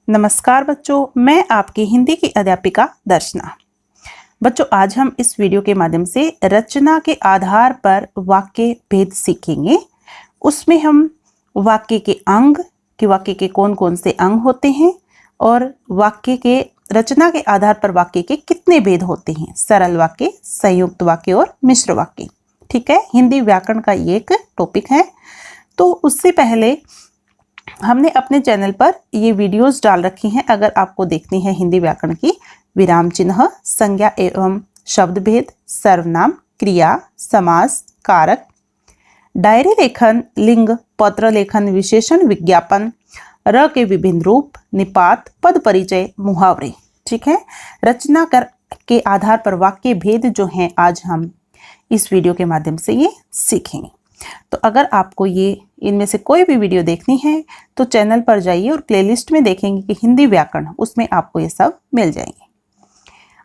नमस्कार बच्चों, मैं आपकी हिंदी की अध्यापिका दर्शना। बच्चों, आज हम इस वीडियो के माध्यम से रचना के आधार पर वाक्य भेद सीखेंगे। उसमें हम वाक्य के अंग कि वाक्य के कौन कौन से अंग होते हैं और वाक्य के रचना के आधार पर वाक्य के कितने भेद होते हैं, सरल वाक्य, संयुक्त वाक्य और मिश्र वाक्य। ठीक है, हिंदी व्याकरण का ये एक टॉपिक है। तो उससे पहले हमने अपने चैनल पर ये वीडियोस डाल रखी हैं। अगर आपको देखनी है हिंदी व्याकरण की विराम चिन्ह, संज्ञा एवं शब्द भेद, सर्वनाम, क्रिया, समास, कारक, डायरी लेखन, लिंग, पत्र लेखन, विशेषण, विज्ञापन, र के विभिन्न रूप, निपात, पद परिचय, मुहावरे। ठीक है, रचना के आधार पर वाक्य भेद जो हैं आज हम इस वीडियो के माध्यम से ये सीखेंगे। तो अगर आपको ये इनमें से कोई भी वीडियो देखनी है तो चैनल पर जाइए और प्लेलिस्ट में देखेंगे कि हिंदी व्याकरण, उसमें आपको ये सब मिल जाएंगे।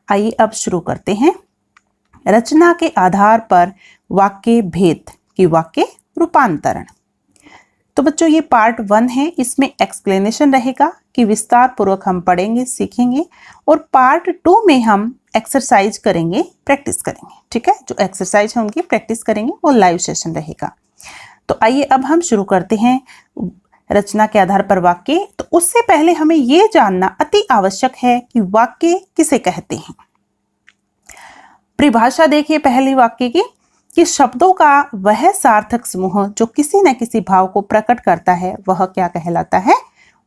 आइए अब शुरू करते हैं। रचना के आधार पर वाक्य भेद की वाक्य रूपांतरण। तो बच्चों, ये पार्ट 1 है। इसमें एक्सप्लेनेशन रहेगा कि विस्तार पूर्वक हम पढ़ेंगे, सीखेंगे, और पार्ट 2 में हम एक्सरसाइज करेंगे, प्रैक्टिस करेंगे। ठीक है, जो एक्सरसाइज है उनकी प्रैक्टिस करेंगे, वो लाइव सेशन रहेगा। तो आइए अब हम शुरू करते हैं रचना के आधार पर वाक्य। तो उससे पहले हमें ये जानना अति आवश्यक है कि वाक्य किसे कहते हैं। परिभाषा देखिए पहले वाक्य की कि शब्दों का वह सार्थक समूह जो किसी न किसी भाव को प्रकट करता है, वह क्या कहलाता है?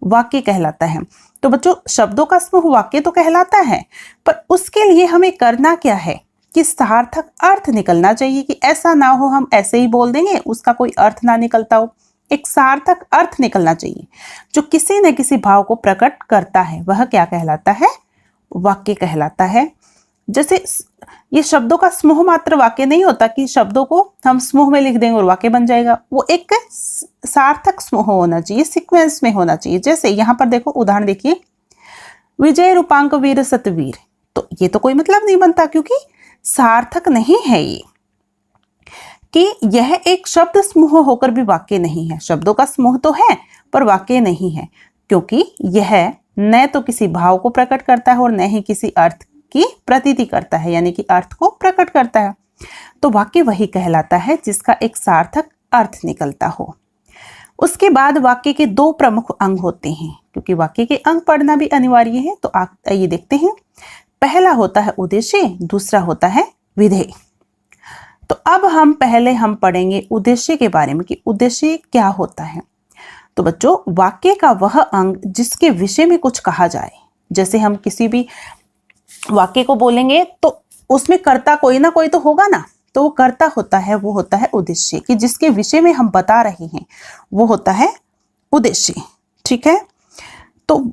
वाक्य कहलाता है। तो बच्चों, शब्दों का समूह वाक्य तो कहलाता है, पर उसके लिए हमें करना क्या है कि सार्थक अर्थ निकलना चाहिए। कि ऐसा ना हो हम ऐसे ही बोल देंगे, उसका कोई अर्थ ना निकलता हो। एक सार्थक अर्थ निकलना चाहिए जो किसी न किसी भाव को प्रकट करता है, वह क्या कहलाता है? वाक्य कहलाता है। जैसे ये शब्दों का समूह मात्र वाक्य नहीं होता कि शब्दों को हम समूह में लिख देंगे और वाक्य बन जाएगा। वो एक सार्थक समूह होना चाहिए, सीक्वेंस में होना चाहिए। जैसे यहाँ पर देखो, उदाहरण देखिए, विजय रूपांक वीर सतवीर। तो ये तो कोई मतलब नहीं बनता, क्योंकि सार्थक नहीं है ये, कि यह एक शब्द समूह होकर भी वाक्य नहीं है। शब्दों का समूह तो है पर वाक्य नहीं है, क्योंकि यह न तो किसी भाव को प्रकट करता है और न ही किसी अर्थ की प्रतीति करता है, यानी कि अर्थ को प्रकट करता है। तो वाक्य वही कहलाता है जिसका एक सार्थक अर्थ निकलता हो। उसके बाद वाक्य के 2 प्रमुख अंग होते हैं, क्योंकि वाक्य के अंग पढ़ना भी अनिवार्य है। तो आइए देखते हैं। पहला होता है उद्देश्य, दूसरा होता है विधेय। तो अब हम पढ़ेंगे उद्देश्य के बारे में कि उद्देश्य क्या होता है। तो बच्चों, वाक्य का वह अंग जिसके विषय में कुछ कहा जाए। जैसे हम किसी भी वाक्य को बोलेंगे तो उसमें कर्ता कोई ना कोई तो होगा ना, तो वो कर्ता होता है, वो होता है उद्देश्य। कि जिसके विषय में हम बता रहे हैं वो होता है उद्देश्य। ठीक है, तो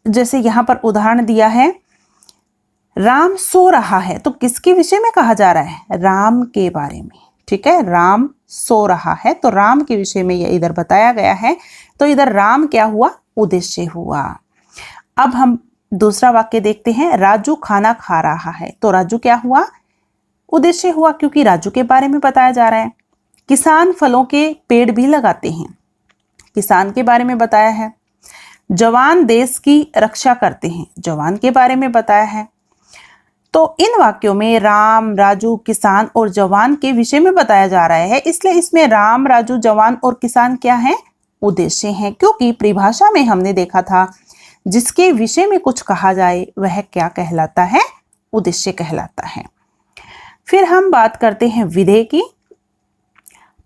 जैसे यहाँ पर उदाहरण दिया है, राम सो रहा है। तो किसके विषय में कहा जा रहा है? राम के बारे में। ठीक है, राम सो रहा है, तो राम के विषय में ये इधर बताया गया है। तो इधर राम क्या हुआ? उद्देश्य हुआ। अब हम दूसरा वाक्य देखते हैं, राजू खाना खा रहा है। तो राजू क्या हुआ? उद्देश्य हुआ, क्योंकि राजू के बारे में बताया जा रहा है। किसान फलों के पेड़ भी लगाते हैं, किसान के बारे में बताया है। जवान देश की रक्षा करते हैं, जवान के बारे में बताया है। तो इन वाक्यों में राम, राजू, किसान और जवान के विषय में बताया जा रहा है, इसलिए इसमें राम, राजू, जवान और किसान क्या है? उद्देश्य हैं। क्योंकि परिभाषा में हमने देखा था जिसके विषय में कुछ कहा जाए वह क्या कहलाता है? उद्देश्य कहलाता है। फिर हम बात करते हैं विधेय की।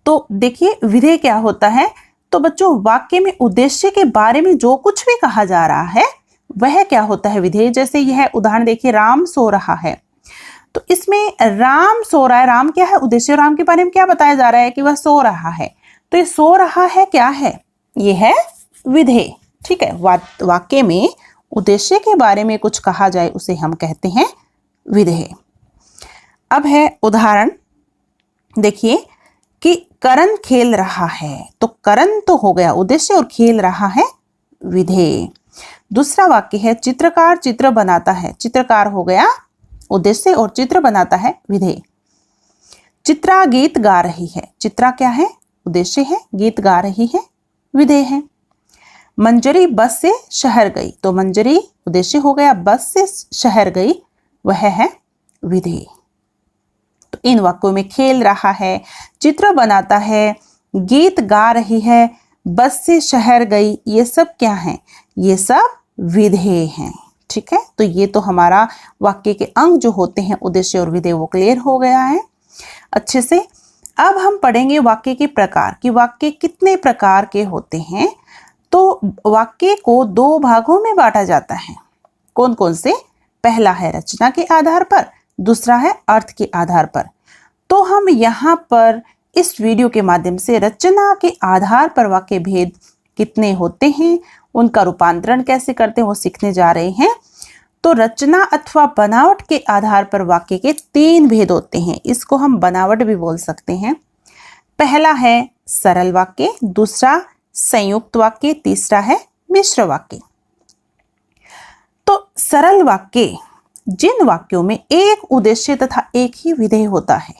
तो देखिए, विधेय क्या होता है? तो बच्चों, वाक्य में उद्देश्य के बारे में जो कुछ भी कहा जा रहा है वह क्या होता है? विधेय। जैसे यह उदाहरण देखिए, राम सो रहा है। तो इसमें राम सो रहा है, राम क्या है? उद्देश्य। राम के बारे में क्या बताया जा रहा है? कि वह सो रहा है। तो ये सो रहा है क्या है? ये है विधेय। ठीक है, वाक्य में उद्देश्य के बारे में कुछ कहा जाए उसे हम कहते हैं विधेय। अब है उदाहरण देखिए कि करण खेल रहा है। तो करण तो हो गया उद्देश्य और खेल रहा है विधेय। दूसरा वाक्य है, चित्रकार चित्र बनाता है। चित्रकार हो गया उद्देश्य और चित्र बनाता है विधेय। चित्रा गीत गा रही है। चित्रा क्या है? उद्देश्य है। गीत गा रही है विधेय है। मंजरी बस से शहर गई, तो मंजरी उद्देश्य हो गया, बस से शहर गई वह है विधेय। तो इन वाक्यों में खेल रहा है, चित्र बनाता है, गीत गा रही है, बस से शहर गई, ये सब क्या है? ये सब विधेय हैं। ठीक है, तो ये तो हमारा वाक्य के अंग जो होते हैं उद्देश्य और विधेय वो क्लियर हो गया है अच्छे से। अब हम पढ़ेंगे वाक्य के प्रकार कि वाक्य कितने प्रकार के होते हैं। तो वाक्य को दो भागों में बांटा जाता है। कौन कौन से? पहला है रचना के आधार पर, दूसरा है अर्थ के आधार पर। तो हम यहाँ पर इस वीडियो के माध्यम से रचना के आधार पर वाक्य भेद कितने होते हैं, उनका रूपांतरण कैसे करते हैं वो सीखने जा रहे हैं। तो रचना अथवा बनावट के आधार पर वाक्य के 3 भेद होते हैं। इसको हम बनावट भी बोल सकते हैं। पहला है सरल वाक्य, दूसरा संयुक्त वाक्य, तीसरा है मिश्र वाक्य। तो सरल वाक्य जिन वाक्यों में एक उद्देश्य तथा एक ही विधेय होता है,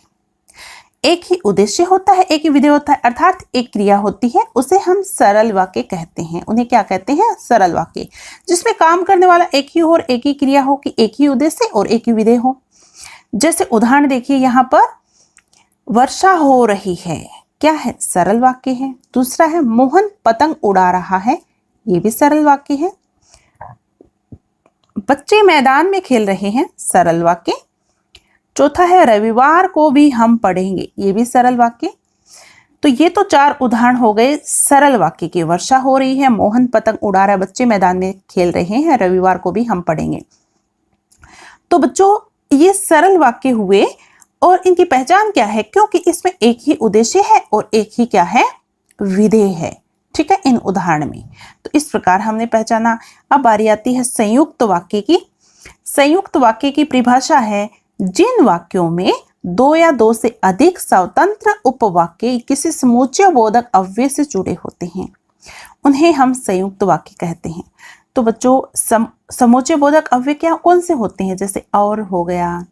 एक ही उद्देश्य होता है, एक ही विधेय होता है, अर्थात एक क्रिया होती है, उसे हम सरल वाक्य कहते हैं। उन्हें क्या कहते हैं? सरल वाक्य। जिसमें काम करने वाला एक ही हो और एक ही क्रिया हो, कि एक ही उद्देश्य और एक ही विधेय हो। जैसे उदाहरण देखिए, यहाँ पर वर्षा हो रही है, क्या है? सरल वाक्य है। दूसरा है मोहन पतंग उड़ा रहा है, ये भी सरल वाक्य है। बच्चे मैदान में खेल रहे हैं, सरल वाक्य। चौथा है रविवार को भी हम पढ़ेंगे, ये भी सरल वाक्य। तो ये तो 4 उदाहरण हो गए सरल वाक्य के। वर्षा हो रही है, मोहन पतंग उड़ा रहा है, बच्चे मैदान में खेल रहे हैं, रविवार को भी हम पढ़ेंगे। तो बच्चों ये सरल वाक्य हुए और इनकी पहचान क्या है? क्योंकि इसमें एक ही उद्देश्य है और एक ही क्या है? विधेय है। ठीक है, इन उदाहरण में। तो इस प्रकार हमने पहचाना। अब बारी आती है संयुक्त वाक्य की। संयुक्त वाक्य की परिभाषा है जिन वाक्यों में 2 या 2 से अधिक स्वतंत्र उपवाक्य किसी समुच्चय बोधक अव्यय से जुड़े होते हैं, उन्हें हम संयुक्त वाक्य कहते हैं। तो बच्चों समुच्चय बोधक अव्यय क्या कौन से होते हैं? जैसे और हो गया,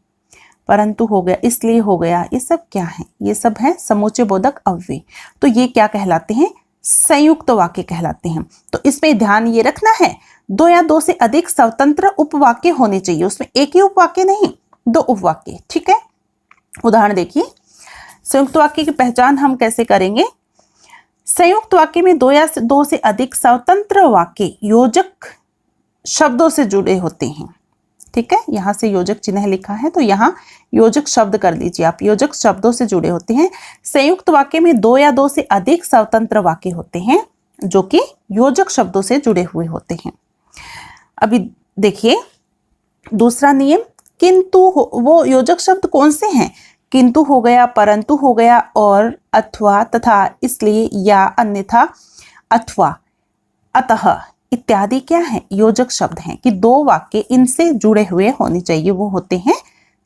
परंतु हो गया, इसलिए हो गया, ये सब क्या है? ये सब है समुच्चय बोधक अव्यय। तो ये क्या कहलाते हैं? संयुक्त वाक्य कहलाते हैं। तो इसमें ध्यान ये रखना है 2 या 2 से अधिक स्वतंत्र उपवाक्य होने चाहिए, उसमें एक ही उपवाक्य नहीं, 2 उपवाक्य। ठीक है, उदाहरण देखिए। संयुक्त वाक्य की पहचान हम कैसे करेंगे? संयुक्त वाक्य में 2 या 2 से अधिक स्वतंत्र वाक्य योजक शब्दों से जुड़े होते हैं। ठीक है, यहां से योजक चिन्ह लिखा है, तो यहाँ योजक शब्द कर लीजिए आप, योजक शब्दों से जुड़े होते हैं। संयुक्त वाक्य में 2 या 2 से अधिक स्वतंत्र वाक्य होते हैं जो कि योजक शब्दों से जुड़े हुए होते हैं। अभी देखिए दूसरा नियम, किंतु वो योजक शब्द कौन से हैं? किंतु हो गया, परंतु हो गया, और अथवा, तथा, इसलिए, या, अन्यथा, अथवा, अतः इत्यादि क्या है? योजक शब्द हैं कि 2 वाक्य इनसे जुड़े हुए होने चाहिए, वो होते हैं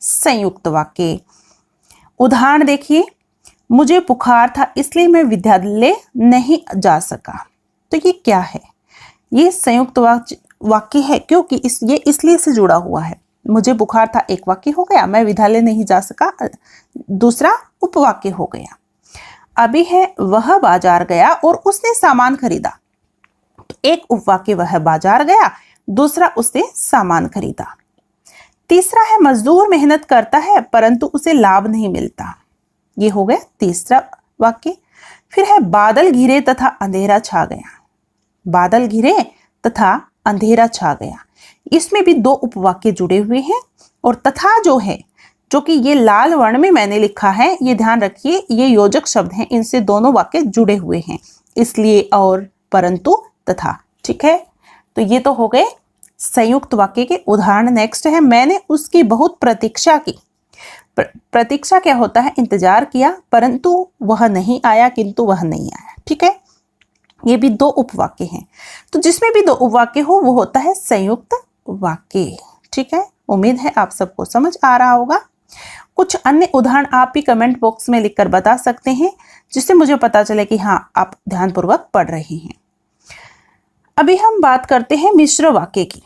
संयुक्त वाक्य। उदाहरण देखिए, मुझे बुखार था इसलिए मैं विद्यालय नहीं जा सका। तो ये क्या है? ये संयुक्त वाक्य है, क्योंकि ये इसलिए से जुड़ा हुआ है। मुझे बुखार था एक वाक्य हो गया, मैं विद्यालय नहीं जा सका दूसरा उपवाक्य हो गया। अभी है वह बाजार गया और उसने सामान खरीदा, तो एक उपवाक्य वह बाजार गया, दूसरा उसने सामान खरीदा। तीसरा है मजदूर मेहनत करता है परंतु उसे लाभ नहीं मिलता, ये हो गया तीसरा वाक्य। फिर है बादल घिरे तथा अंधेरा छा गया, बादल घिरे तथा अंधेरा छा गया। इसमें भी 2 उपवाक्य जुड़े हुए हैं, और तथा जो है, जो कि ये लाल वर्ण में मैंने लिखा है, ये ध्यान रखिए, ये योजक शब्द हैं, इनसे दोनों वाक्य जुड़े हुए हैं, इसलिए, और, परंतु, तथा। ठीक है, तो ये तो हो गए संयुक्त वाक्य के उदाहरण। नेक्स्ट है मैंने उसकी बहुत प्रतीक्षा की। प्रतीक्षा क्या होता है? इंतजार किया, परंतु वह नहीं आया, किंतु वह नहीं आया। ठीक है, ये भी 2 उपवाक्य हैं। तो जिसमें भी 2 उपवाक्य हो वो होता है संयुक्त वाक्य। ठीक है, उम्मीद है आप सबको समझ आ रहा होगा। कुछ अन्य उदाहरण आप भी कमेंट बॉक्स में लिखकर बता सकते हैं, जिससे मुझे पता चले कि हाँ आप ध्यानपूर्वक पढ़ रहे हैं। अभी हम बात करते हैं मिश्र वाक्य की।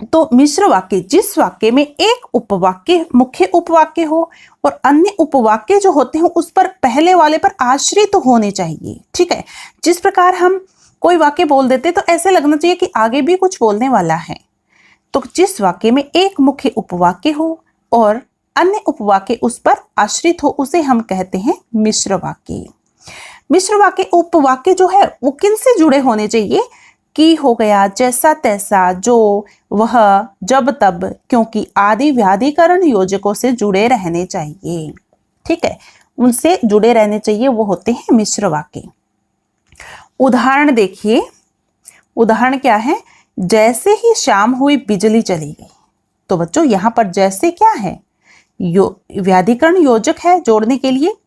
तो मिश्र वाक्य जिस वाक्य में एक उपवाक्य मुख्य उपवाक्य हो और अन्य उपवाक्य जो होते हैं उस पर पहले वाले पर आश्रित होने चाहिए। ठीक है, जिस प्रकार हम कोई वाक्य बोल देते तो ऐसे लगना चाहिए कि आगे भी कुछ बोलने वाला है। तो जिस वाक्य में एक मुख्य उपवाक्य हो और अन्य उपवाक्य उस पर आश्रित हो उसे हम कहते हैं मिश्र वाक्य। मिश्र वाक्य उपवाक्य जो है वो किनसे जुड़े होने चाहिए? कि हो गया, जैसा तैसा, जो, वह, जब तब, क्योंकि आदि व्याधिकरण योजकों से जुड़े रहने चाहिए। ठीक है, उनसे जुड़े रहने चाहिए, वो होते हैं मिश्र वाक्य। उदाहरण देखिए, उदाहरण क्या है? जैसे ही शाम हुई बिजली चली गई। तो बच्चों यहां पर जैसे क्या है? व्याधिकरण योजक है जोड़ने के लिए।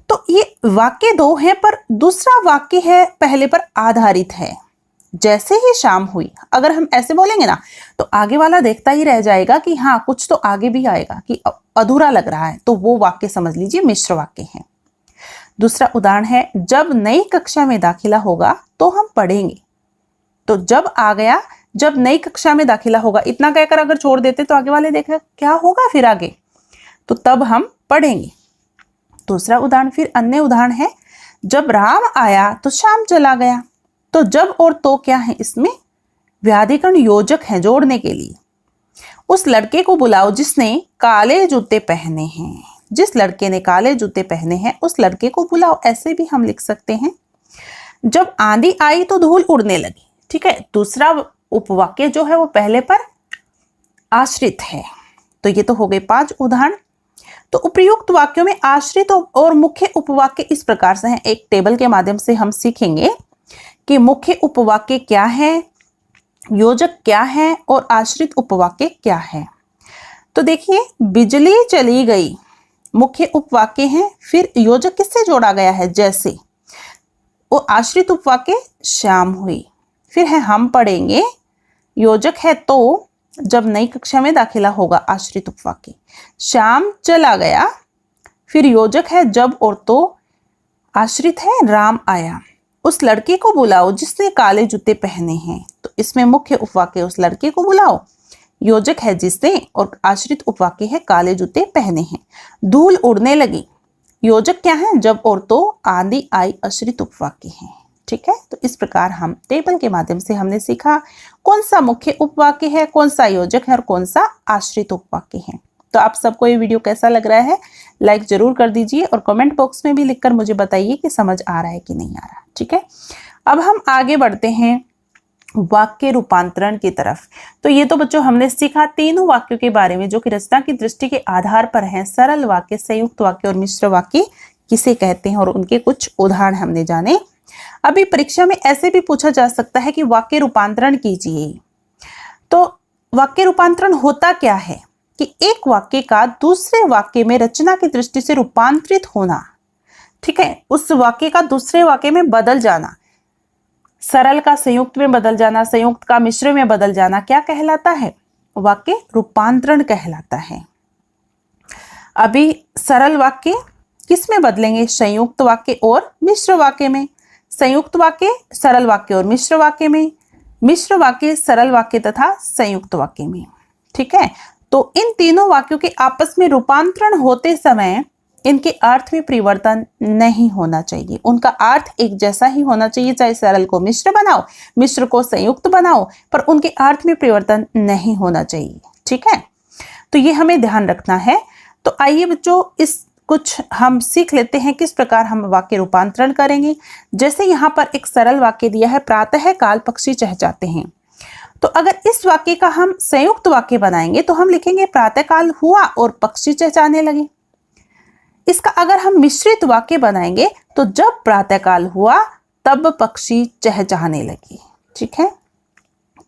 तो ये वाक्य दो हैं पर दूसरा वाक्य है पहले पर आधारित है। जैसे ही शाम हुई, अगर हम ऐसे बोलेंगे ना तो आगे वाला देखता ही रह जाएगा कि हाँ कुछ तो आगे भी आएगा, कि अधूरा लग रहा है, तो वो वाक्य समझ लीजिए मिश्र वाक्य है। दूसरा उदाहरण है, जब नई कक्षा में दाखिला होगा तो हम पढ़ेंगे। तो जब आ गया, जब नई कक्षा में दाखिला होगा, इतना कहकर अगर छोड़ देते तो आगे वाले देखा क्या होगा फिर आगे, तो तब हम पढ़ेंगे। दूसरा उदाहरण, फिर अन्य उदाहरण है, जब राम आया तो शाम चला गया। तो जब और तो क्या है? इसमें व्याधिकरण योजक है जोड़ने के लिए। उस लड़के को बुलाओ जिसने काले जूते पहने हैं। जिस लड़के ने काले जूते पहने हैं उस लड़के को बुलाओ, ऐसे भी हम लिख सकते हैं। जब आंधी आई तो धूल उड़ने लगी। ठीक है, दूसरा उपवाक्य जो है वो पहले पर आश्रित है। तो ये तो हो गए 5 उदाहरण। तो उपयुक्त वाक्यों में आश्रित और मुख्य उपवाक्य इस प्रकार से हैं। एक टेबल के माध्यम से हम सीखेंगे कि मुख्य उपवाक्य क्या है, योजक क्या है और आश्रित उपवाक्य क्या है। तो देखिए, बिजली चली गई मुख्य उपवाक्य है, फिर योजक किससे जोड़ा गया है? जैसे। और आश्रित उपवाक्य शाम हुई, फिर है हम पढ़ेंगे, योजक है तो, जब नई कक्षा में दाखिला होगा आश्रित उपवाक्य, शाम चला गया, फिर योजक है जब और तो, आश्रित है राम आया। उस लड़के को बुलाओ जिसने काले जूते पहने हैं। तो इसमें मुख्य उपवाक्य उस लड़के को बुलाओ, योजक है जिसने, और आश्रित उपवाक्य है काले जूते पहने हैं। धूल उड़ने लगी, योजक क्या है? जब और तो, आंधी आई आश्रित उपवाक्य है। ठीक है, तो इस प्रकार हम टेबल के माध्यम से हमने सीखा कौन सा मुख्य उपवाक्य है, कौन सा योजक है और कौन सा आश्रित उपवाक्य है। तो आप सबको ये वीडियो कैसा लग रहा है? लाइक जरूर कर दीजिए और कमेंट बॉक्स में भी लिखकर मुझे बताइए कि समझ आ रहा है कि नहीं आ रहा। ठीक है, अब हम आगे बढ़ते हैं वाक्य रूपांतरण की तरफ। तो ये तो बच्चों हमने सीखा तीनों वाक्यों के बारे में जो कि रचना की दृष्टि के आधार पर हैं। सरल वाक्य, संयुक्त वाक्य और मिश्र वाक्य किसे कहते हैं और उनके कुछ उदाहरण हमने जाने। अभी परीक्षा में ऐसे भी पूछा जा सकता है कि वाक्य रूपांतरण कीजिए। तो वाक्य रूपांतरण होता क्या है? कि एक वाक्य का दूसरे वाक्य में रचना की दृष्टि से रूपांतरित होना। ठीक है, उस वाक्य का दूसरे वाक्य में बदल जाना। सरल का संयुक्त में बदल जाना, संयुक्त का मिश्र में बदल जाना क्या कहलाता है? वाक्य रूपांतरण कहलाता है। अभी सरल वाक्य किस में बदलेंगे? संयुक्त वाक्य और मिश्र वाक्य में। संयुक्त वाक्य सरल वाक्य और मिश्र वाक्य में, मिश्र वाक्य सरल वाक्य तथा संयुक्त वाक्य में। ठीक है, तो इन तीनों वाक्यों के आपस में रूपांतरण होते समय इनके अर्थ में परिवर्तन नहीं होना चाहिए। उनका अर्थ एक जैसा ही होना चाहिए, चाहे सरल को मिश्र बनाओ, मिश्र को संयुक्त बनाओ, पर उनके अर्थ में परिवर्तन नहीं होना चाहिए। ठीक है, तो ये हमें ध्यान रखना है। तो आइए बच्चों, इस कुछ हम सीख लेते हैं किस प्रकार हम वाक्य रूपांतरण करेंगे। जैसे यहाँ पर एक सरल वाक्य दिया है, प्रातः काल पक्षी चहचहाते हैं। तो अगर इस वाक्य का हम संयुक्त वाक्य बनाएंगे तो हम लिखेंगे प्रातःकाल हुआ और पक्षी चहचहाने लगे। इसका अगर हम मिश्रित वाक्य बनाएंगे तो जब प्रातःकाल हुआ तब पक्षी चहचहाने लगे। ठीक है,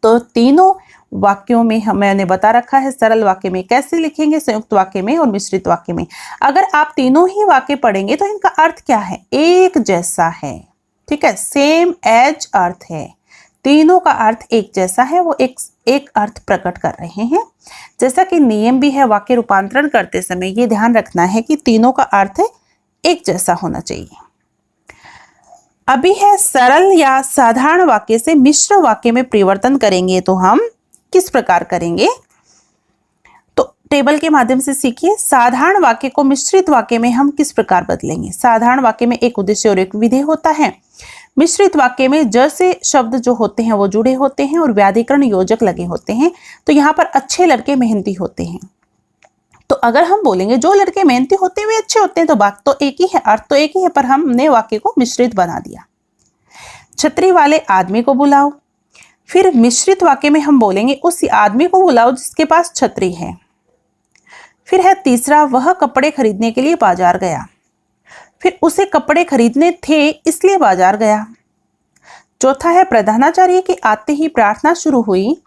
तो तीनों वाक्यों में मैंने बता रखा है सरल वाक्य में कैसे लिखेंगे, संयुक्त वाक्य में और मिश्रित वाक्य में। अगर आप तीनों ही वाक्य पढ़ेंगे तो इनका अर्थ क्या है? एक जैसा है। ठीक है, सेम एज अर्थ है। तीनों का अर्थ एक जैसा है, वो एक अर्थ प्रकट कर रहे हैं। जैसा कि नियम भी है वाक्य रूपांतरण करते समय ये ध्यान रखना है कि तीनों का अर्थ एक जैसा होना चाहिए। अभी है सरल या साधारण वाक्य से मिश्र वाक्य में परिवर्तन करेंगे तो हम किस प्रकार करेंगे? तो टेबल के माध्यम से सीखिए। साधारण वाक्य को मिश्रित वाक्य में हम किस प्रकार बदलेंगे। साधारण वाक्य में एक उद्देश्य और एक विधेय होता है। मिश्रित वाक्य में ज से शब्द जो होते हैं वो जुड़े होते हैं और व्याधिकरण योजक लगे होते हैं। तो यहाँ पर अच्छे लड़के मेहनती होते हैं। तो अगर हम बोलेंगे जो लड़के मेहनती होते हैं वे अच्छे होते हैं, तो बात तो एक ही है, अर्थ तो एक ही है, पर हमने वाक्य को मिश्रित बना दिया। छतरी वाले आदमी को बुलाओ। फिर मिश्रित वाक्य में हम बोलेंगे उस आदमी को बुलाओ जिसके पास छतरी है। फिर है तीसरा, वह कपड़े खरीदने के लिए बाजार गया। फिर उसे कपड़े खरीदने थे इसलिए बाजार गया। चौथा है, प्रधानाचार्य की आते ही प्रार्थना शुरू हुई।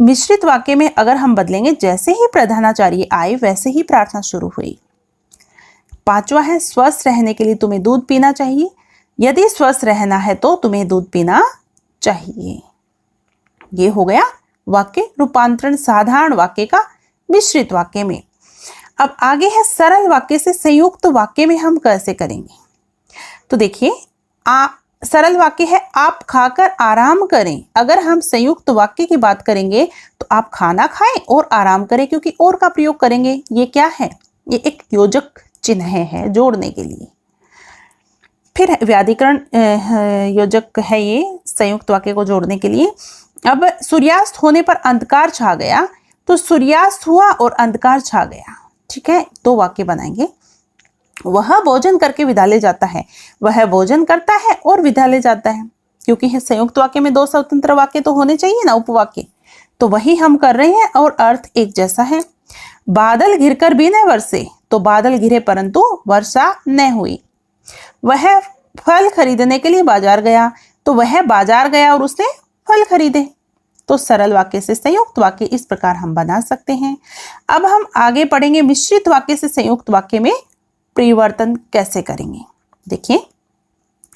मिश्रित वाक्य में अगर हम बदलेंगे जैसे ही प्रधानाचार्य आए वैसे ही प्रार्थना शुरू हुई। पांचवा है, स्वस्थ रहने के लिए तुम्हें दूध पीना चाहिए। यदि स्वस्थ रहना है तो तुम्हें दूध पीना चाहिए। ये हो गया वाक्य रूपांतरण साधारण वाक्य का मिश्रित वाक्य में। अब आगे है सरल वाक्य से संयुक्त वाक्य में हम कैसे करेंगे। तो देखिए, सरल वाक्य है आप खाकर आराम करें। अगर हम संयुक्त वाक्य की बात करेंगे तो आप खाना खाएं और आराम करें, क्योंकि और का प्रयोग करेंगे। ये क्या है, ये एक योजक चिन्ह है जोड़ने के लिए। फिर व्याधिकरण योजक है ये संयुक्त वाक्य को जोड़ने के लिए। अब सूर्यास्त होने पर अंधकार छा गया, तो सूर्यास्त हुआ और अंधकार छा गया। ठीक है, दो वाक्य बनाएंगे। वह भोजन करके विद्यालय जाता है। वह भोजन करता है और विद्यालय जाता है, क्योंकि संयुक्त वाक्य में दो स्वतंत्र वाक्य तो होने चाहिए ना, उपवाक्य। तो वही हम कर रहे हैं और अर्थ एक जैसा है। बादल घिरकर भी न बरसे, तो बादल घिरे परंतु वर्षा न हुई। वह फल खरीदने के लिए बाजार गया, तो वह बाजार गया और उसने फल खरीदे। तो सरल वाक्य से संयुक्त वाक्य इस प्रकार हम बना सकते हैं। अब हम आगे पढ़ेंगे मिश्रित वाक्य से संयुक्त वाक्य में परिवर्तन कैसे करेंगे। देखिए,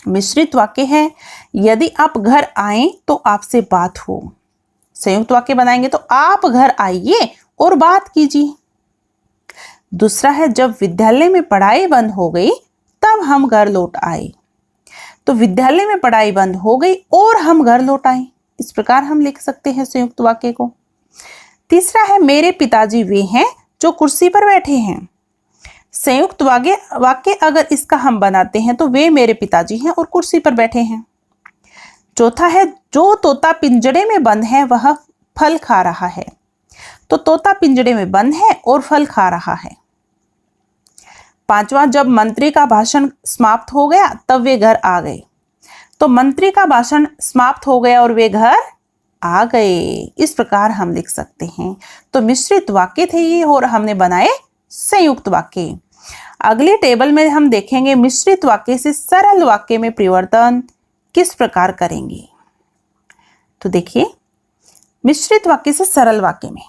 मिश्रित वाक्य है यदि आप घर आए तो आपसे बात हो। संयुक्त वाक्य बनाएंगे तो आप घर आइए और बात कीजिए। दूसरा है जब विद्यालय में पढ़ाई बंद हो गई तब हम घर लौट आए। तो विद्यालय में पढ़ाई बंद हो गई और हम घर लौट आए। इस प्रकार हम लिख सकते हैं संयुक्त वाक्य को। तीसरा है मेरे पिताजी वे हैं जो कुर्सी पर बैठे हैं। संयुक्त वाक्य अगर इसका हम बनाते हैं तो वे मेरे पिताजी हैं और कुर्सी पर बैठे हैं। चौथा है जो तोता पिंजड़े में बंद है वह फल खा रहा है। तो तोता पिंजड़े में बंद है और फल खा रहा है। पांचवा, जब मंत्री का भाषण समाप्त हो गया तब वे घर आ गए। तो मंत्री का भाषण समाप्त हो गया और वे घर आ गए। इस प्रकार हम लिख सकते हैं। तो मिश्रित वाक्य थे ये और हमने बनाए संयुक्त वाक्य। अगली टेबल में हम देखेंगे मिश्रित वाक्य से सरल वाक्य में परिवर्तन किस प्रकार करेंगे। तो देखिए, मिश्रित वाक्य से सरल वाक्य में,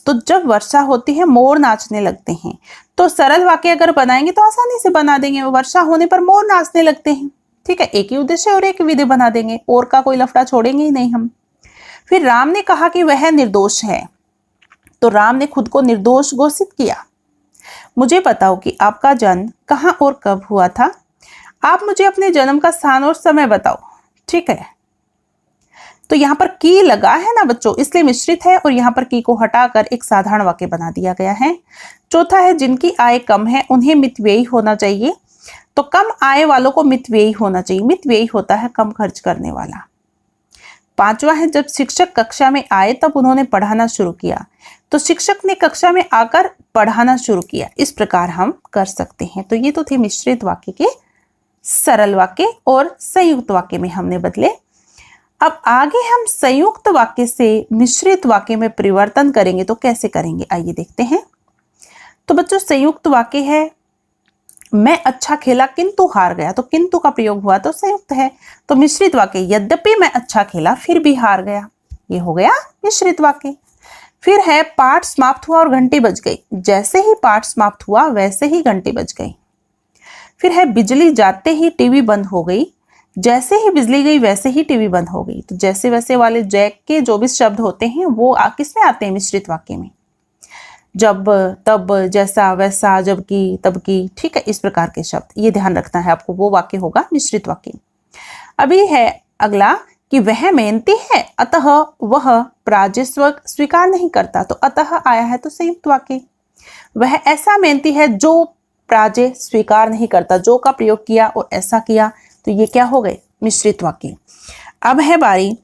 तो जब वर्षा होती है मोर नाचने लगते हैं। तो सरल वाक्य अगर बनाएंगे तो आसानी से बना देंगे। वर्षा होने पर मोर नाचने लगते हैं। ठीक है, एक ही उद्देश्य और एक विधि बना देंगे, और का कोई लफड़ा छोड़ेंगे ही नहीं हम। फिर राम ने कहा कि वह निर्दोष है। तो राम ने खुद को निर्दोष घोषित किया। मुझे बताओ कि आपका जन्म कहाँ और कब हुआ था। आप मुझे अपने जन्म का स्थान और समय बताओ। ठीक है, तो यहाँ पर की लगा है ना बच्चों, इसलिए मिश्रित है और यहाँ पर की को हटाकर एक साधारण वाक्य बना दिया गया है। चौथा है जिनकी आय कम है उन्हें मितव्ययी होना चाहिए। तो कम आय वालों को मितव्ययी होना चाहिए। मितव्ययी होता है कम खर्च करने वाला। पांचवा है जब शिक्षक कक्षा में आए तब उन्होंने पढ़ाना शुरू किया। तो शिक्षक ने कक्षा में आकर पढ़ाना शुरू किया। इस प्रकार हम कर सकते हैं। तो ये तो थे मिश्रित वाक्य के सरल वाक्य और संयुक्त वाक्य में हमने बदले। अब आगे हम संयुक्त वाक्य से मिश्रित वाक्य में परिवर्तन करेंगे तो कैसे करेंगे, आइए देखते हैं। तो बच्चों, संयुक्त वाक्य है मैं अच्छा खेला किंतु हार गया। तो किंतु का प्रयोग हुआ तो संयुक्त है। तो मिश्रित वाक्य यद्यपि मैं अच्छा खेला फिर भी हार गया। ये हो गया मिश्रित वाक्य। फिर है पाठ समाप्त हुआ और घंटी बज गई। जैसे ही पाठ समाप्त हुआ वैसे ही घंटी बज गई। फिर है बिजली जाते ही टीवी बंद हो गई। जैसे ही बिजली गई वैसे ही टीवी बंद हो गई। तो जैसे वैसे वाले जैक के जो भी शब्द होते हैं वो किसमें आते हैं, मिश्रित वाक्य में। जब, तब, जैसा, वैसा, जबकि, तबकि। ठीक है, इस प्रकार के शब्द ये ध्यान रखना है आपको, वो वाक्य होगा मिश्रित वाक्य। अभी है अगला कि वह मेहनती है अतः वह प्राजस्व स्वीकार नहीं करता, तो अतः आया है तो संयुक्त वाक्य। वह ऐसा मेहनती है जो प्राजय स्वीकार नहीं करता, जो का प्रयोग किया और ऐसा किया, तो ये क्या हो गए, मिश्रित वाक्य। अब है बारी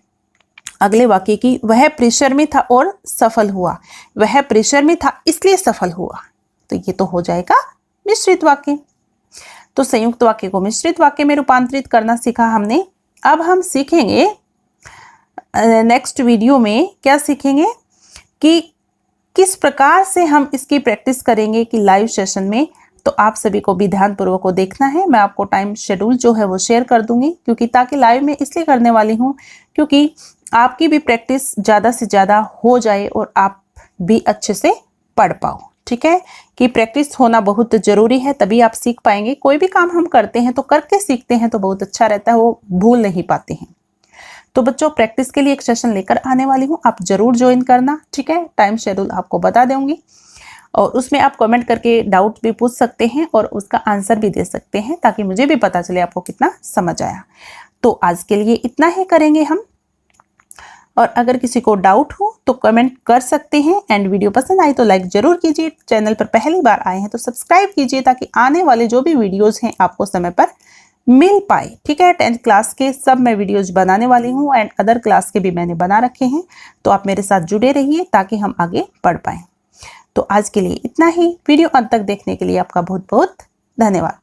अगले वाक्य की, वह प्रेशर में था और सफल हुआ। वह प्रेशर में था इसलिए सफल हुआ, तो ये तो हो जाएगा मिश्रित वाक्य। तो संयुक्त वाक्य को मिश्रित वाक्य में रूपांतरित करना सीखा हमने। अब हम सीखेंगे नेक्स्ट वीडियो में, क्या सीखेंगे कि किस प्रकार से हम इसकी प्रैक्टिस करेंगे कि लाइव सेशन में। तो आप सभी को भी ध्यानपूर्वक को देखना है। मैं आपको टाइम शेड्यूल जो है वो शेयर कर दूंगी, क्योंकि ताकि लाइव में इसलिए करने वाली हूँ क्योंकि आपकी भी प्रैक्टिस ज़्यादा से ज़्यादा हो जाए और आप भी अच्छे से पढ़ पाओ। ठीक है, कि प्रैक्टिस होना बहुत ज़रूरी है, तभी आप सीख पाएंगे। कोई भी काम हम करते हैं तो करके सीखते हैं तो बहुत अच्छा रहता है, वो भूल नहीं पाते हैं। तो बच्चों, प्रैक्टिस के लिए एक सेशन लेकर आने वाली हूँ, आप जरूर ज्वाइन करना। ठीक है, टाइम शेड्यूल आपको बता दूंगी और उसमें आप कमेंट करके डाउट भी पूछ सकते हैं और उसका आंसर भी दे सकते हैं, ताकि मुझे भी पता चले आपको कितना समझ आया। तो आज के लिए इतना ही करेंगे हम, और अगर किसी को डाउट हो तो कमेंट कर सकते हैं। एंड वीडियो पसंद आई तो लाइक जरूर कीजिए। चैनल पर पहली बार आए हैं तो सब्सक्राइब कीजिए, ताकि आने वाले जो भी वीडियोस हैं आपको समय पर मिल पाए। ठीक है, 10th क्लास के सब मैं वीडियोस बनाने वाली हूँ एंड अदर क्लास के भी मैंने बना रखे हैं, तो आप मेरे साथ जुड़े रहिए ताकि हम आगे बढ़ पाए। तो आज के लिए इतना ही। वीडियो अंत तक देखने के लिए आपका बहुत बहुत धन्यवाद।